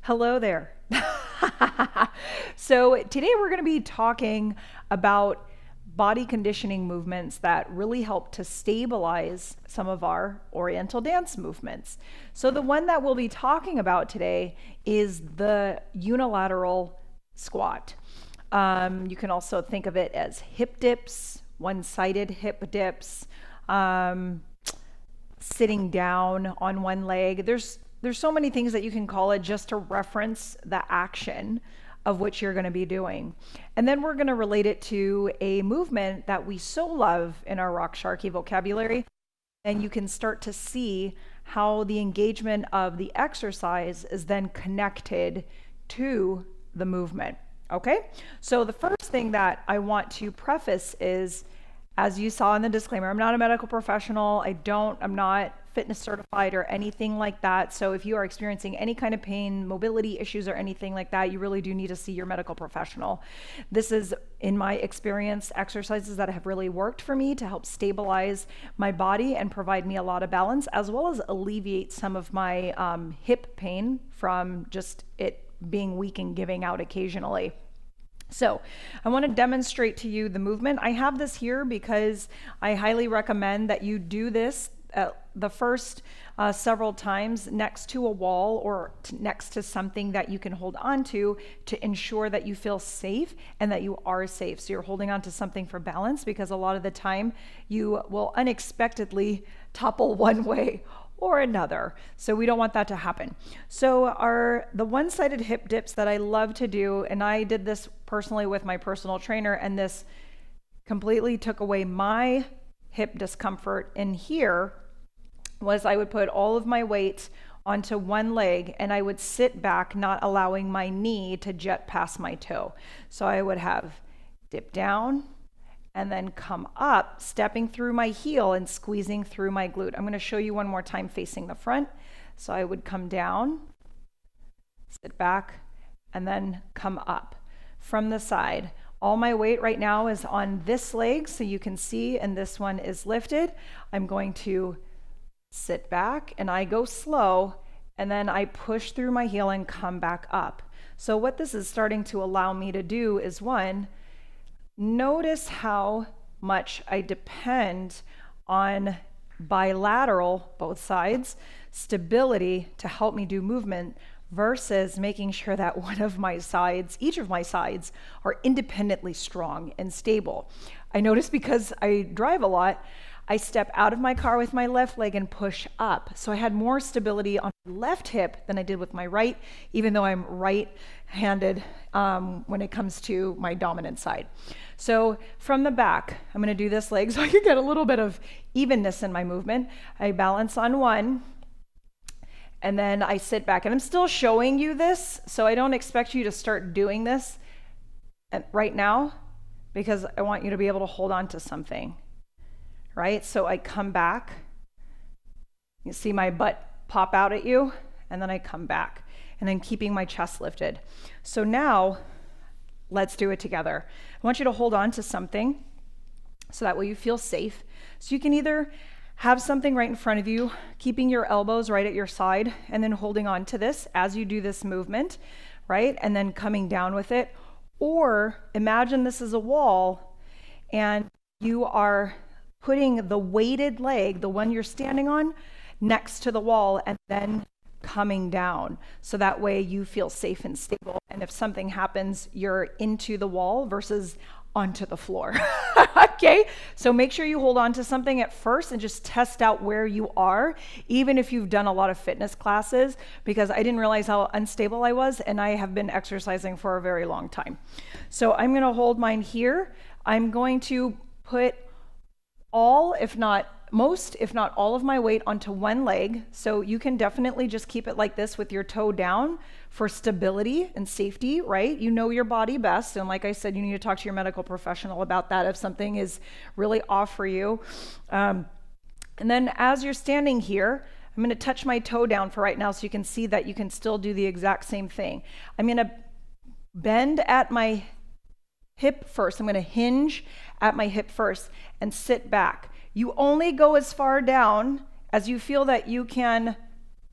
Hello there. So today we're going to be talking about body conditioning movements that really help to stabilize some of our Oriental dance movements. So the one that we'll be talking about today is the unilateral squat. You can also think of it as hip dips, one-sided hip dips, sitting down on one leg. There's so many things that you can call it just to reference the action of which you're going to be doing. And then we're going to relate it to a movement that we so love in our Rock Sharky vocabulary. And you can start to see how the engagement of the exercise is then connected to the movement. Okay? So the first thing that I want to preface is, as you saw in the disclaimer, I'm not a medical professional. I'm not fitness certified or anything like that. So if you are experiencing any kind of pain, mobility issues or anything like that, you really do need to see your medical professional. This is, in my experience, exercises that have really worked for me to help stabilize my body and provide me a lot of balance, as well as alleviate some of my hip pain from just it being weak and giving out occasionally. So I want to demonstrate to you the movement. I have this here because I highly recommend that you do this the first several times next to a wall or next to something that you can hold on to ensure that you feel safe and that you are safe. So you're holding on to something for balance, because a lot of the time you will unexpectedly topple one way or another. So we don't want that to happen. So the one-sided hip dips that I love to do, and I did this personally with my personal trainer, and this completely took away my hip discomfort in here, was I would put all of my weight onto one leg and I would sit back, not allowing my knee to jet past my toe. So I would have dip down and then come up, stepping through my heel and squeezing through my glute. I'm going to show you one more time facing the front. So I would come down, sit back, and then come up from the side. All my weight right now is on this leg, so you can see, and this one is lifted. I'm going to sit back and I go slow, and then I push through my heel and come back up. So what this is starting to allow me to do is, one, notice how much I depend on bilateral, both sides, stability to help me do movement, versus making sure that one of my sides, each of my sides, are independently strong and stable. I notice because I drive a lot, I step out of my car with my left leg and push up. So I had more stability on my left hip than I did with my right, even though I'm right-handed when it comes to my dominant side. So from the back, I'm going to do this leg so I can get a little bit of evenness in my movement. I balance on one, and then I sit back. And I'm still showing you this, so I don't expect you to start doing this right now, because I want you to be able to hold on to something. Right? So I come back, you see my butt pop out at you, and then I come back, and I'm keeping my chest lifted. So now, let's do it together. I want you to hold on to something so that way you feel safe. So you can either have something right in front of you, keeping your elbows right at your side, and then holding on to this as you do this movement, right? And then coming down with it. Or imagine this is a wall, and you are putting the weighted leg, the one you're standing on, next to the wall, and then coming down. So that way you feel safe and stable. And if something happens, you're into the wall versus onto the floor. Okay? So make sure you hold on to something at first and just test out where you are, even if you've done a lot of fitness classes, because I didn't realize how unstable I was, and I have been exercising for a very long time. So I'm going to hold mine here. I'm going to put all, if not most, if not all of my weight onto one leg. So you can definitely just keep it like this with your toe down for stability and safety, right? You know your body best. And like I said, you need to talk to your medical professional about that if something is really off for you. And then as you're standing here, I'm going to touch my toe down for right now so you can see that you can still do the exact same thing. I'm going to bend at my hip first. I'm going to hinge at my hip first and sit back. You only go as far down as you feel that you can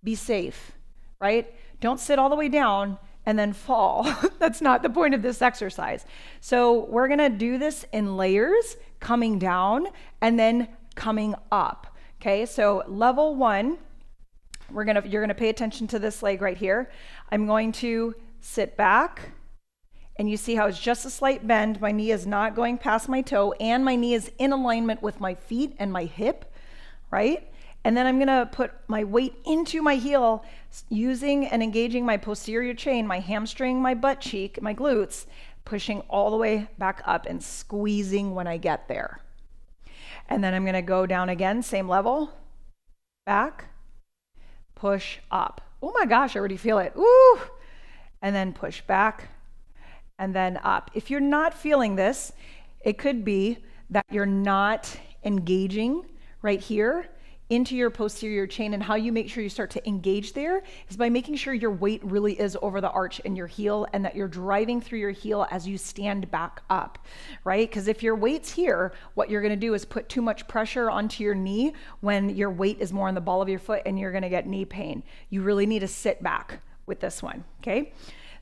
be safe, right? Don't sit all the way down and then fall. That's not the point of this exercise. So we're gonna do this in layers, coming down and then coming up. Okay, so level 1, you're gonna pay attention to this leg right here. I'm going to sit back, and you see how it's just a slight bend. My knee is not going past my toe, and my knee is in alignment with my feet and my hip, right? And then I'm gonna put my weight into my heel using and engaging my posterior chain, my hamstring, my butt cheek, my glutes, pushing all the way back up and squeezing when I get there. And then I'm gonna go down again, same level, back, push up. Oh my gosh, I already feel it. Woo! And then push back and then up. If you're not feeling this, it could be that you're not engaging right here into your posterior chain, and how you make sure you start to engage there is by making sure your weight really is over the arch in your heel and that you're driving through your heel as you stand back up, right? Because if your weight's here, what you're gonna do is put too much pressure onto your knee when your weight is more on the ball of your foot, and you're gonna get knee pain. You really need to sit back with this one, okay?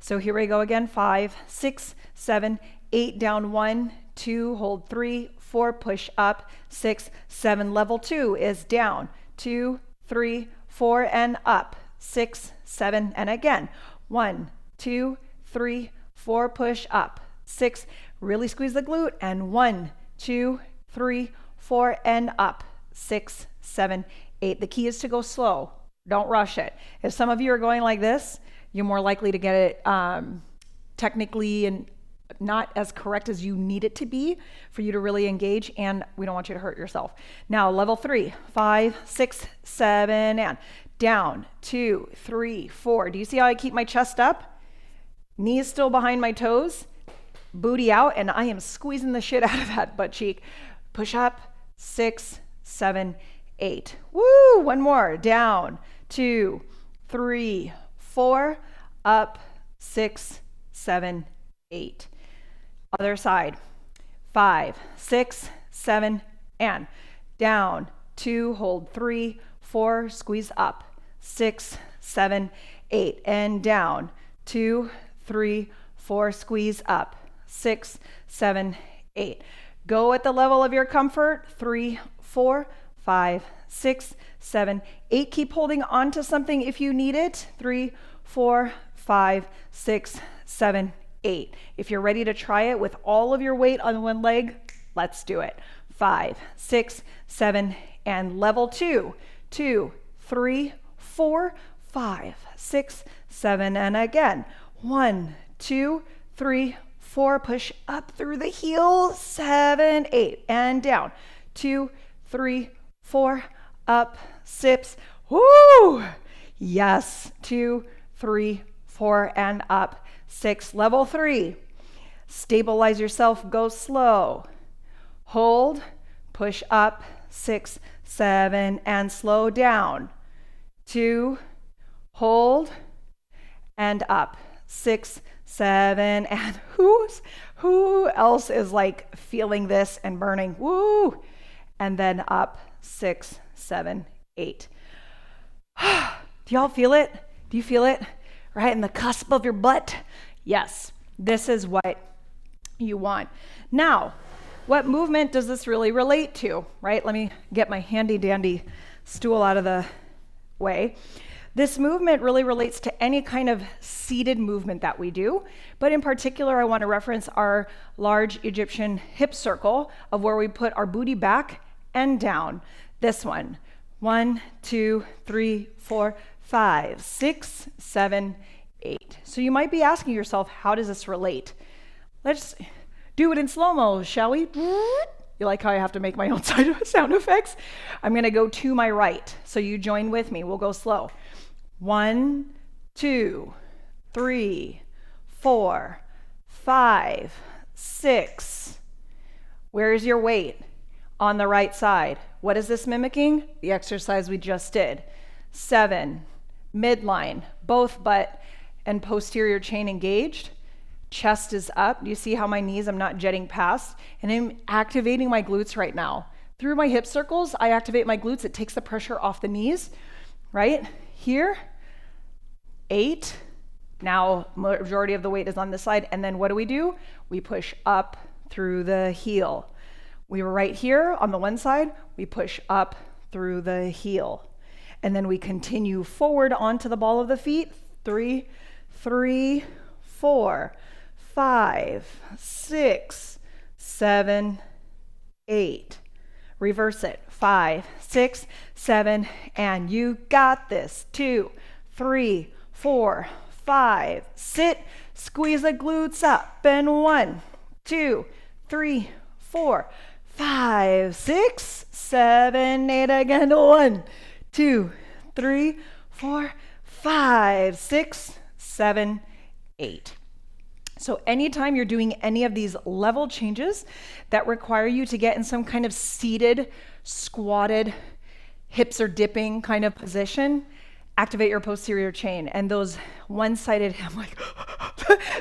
So here we go again, 5, 6, 7, 8, down 1, 2, hold 3, 4, push up, 6, 7, level 2 is down, 2, 3, 4, and up, 6, 7, and again, 1, 2, 3, 4, push up, 6, really squeeze the glute, and 1, 2, 3, 4, and up, 6, 7, 8. The key is to go slow. Don't rush it. If some of you are going like this, you're more likely to get it technically and not as correct as you need it to be for you to really engage, and we don't want you to hurt yourself. Now, level 3, 5, 6, 7, and down, 2, 3, 4. Do you see how I keep my chest up? Knees still behind my toes, booty out, and I am squeezing the shit out of that butt cheek. Push up, 6, 7, 8. Woo, one more, down, 2, 3, 4, up, 6, 7, 8. Other side, 5, 6, 7, and down, 2, hold 3, 4, squeeze up, 6, 7, 8, and down, 2, 3, 4, squeeze up, 6, 7, 8. Go at the level of your comfort, 3, 4, 5, 6, 7, 8. Keep holding on to something if you need it, 3, 4, 5, 6, 7, 8. If you're ready to try it with all of your weight on one leg, let's do it. 5, 6, 7, and level 2, 2, 3, 4, 5, 6, 7, and again, 1, 2, 3, 4, push up through the heel, 7, 8, and down, 2, 3, 4, up, 6, woo! Yes, 2, 3, 4, and up, 6, level 3. Stabilize yourself, go slow. Hold, push up, 6, 7, and slow down. 2, hold, and up, 6, 7, and who else is like feeling this and burning? Woo! And then up, 6, 7, 8. Do y'all feel it? Do you feel it? Right in the cusp of your butt? Yes, this is what you want. Now, what movement does this really relate to, right? Let me get my handy dandy stool out of the way. This movement really relates to any kind of seated movement that we do, but in particular, I want to reference our large Egyptian hip circle of where we put our booty back and down. This one, 1, 2, 3, 4, 5, 6, 7, 8. So you might be asking yourself, how does this relate? Let's do it in slow-mo, shall we? You like how I have to make my own sound effects? I'm going to go to my right, so you join with me. We'll go slow. 1, 2, 3, 4, 5, 6. Where is your weight? On the right side. What is this mimicking? The exercise we just did. 7, midline, both butt and posterior chain engaged. Chest is up. Do you see how my knees, I'm not jetting past? And I'm activating my glutes right now. Through my hip circles, I activate my glutes. It takes the pressure off the knees, right? Here, 8. Now, majority of the weight is on this side. And then what do? We push up through the heel. We were right here on the one side. We push up through the heel. And then we continue forward onto the ball of the feet. 3, 4, 5, 6, 7, 8. Reverse it. 5, 6, 7, and you got this. 2, 3, 4, 5. Sit, squeeze the glutes up, and 1, 2, 3, 4, 5, 6, 7, 8 again. 1, 2, 3, 4, 5, 6, 7, 8. So anytime you're doing any of these level changes that require you to get in some kind of seated, squatted, hips are dipping kind of position, activate your posterior chain. And those one-sided,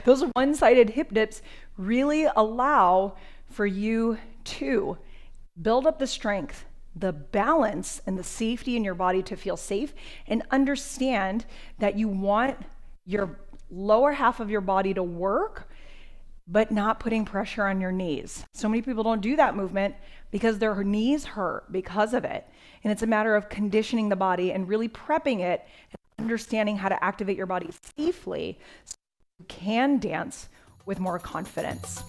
those one-sided hip dips really allow for you to build up the strength, the balance, and the safety in your body to feel safe, and understand that you want your lower half of your body to work, but not putting pressure on your knees. So many people don't do that movement because their knees hurt because of it. And it's a matter of conditioning the body and really prepping it and understanding how to activate your body safely so you can dance with more confidence.